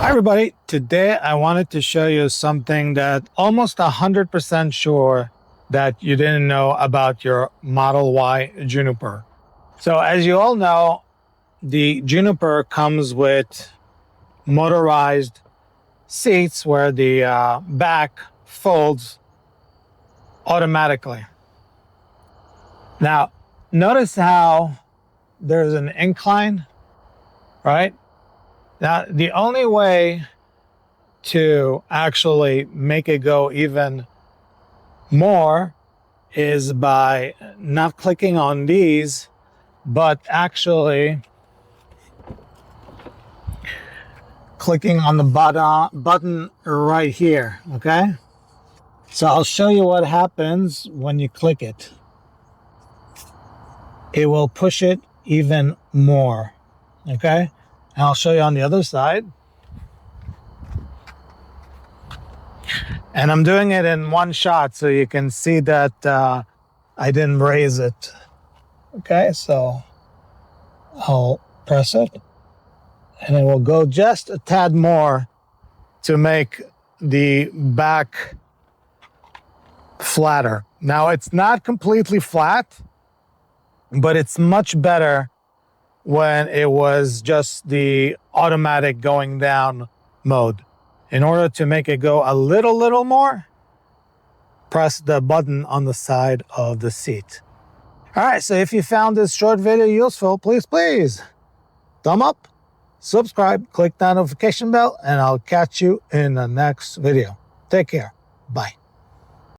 Hi everybody, today I wanted to show you something that almost 100% sure that you didn't know about your Model Y Juniper. So as you all know, the Juniper comes with motorized seats where the back folds automatically. Now, notice how there's an incline, right? Now, the only way to actually make it go even more is by not clicking on these, but actually clicking on the button right here, okay? So I'll show you what happens when you click it. It will push it even more, okay? And I'll show you on the other side. And I'm doing it in one shot so you can see that I didn't raise it. Okay, so I'll press it and it will go just a tad more to make the back flatter. Now it's not completely flat, but it's much better when it was just the automatic going down mode. In order to make it go a little more, press the button on the side of the seat. All right, so if you found this short video useful, please thumb up, subscribe, click that notification bell, and I'll catch you in the next video. Take care. Bye.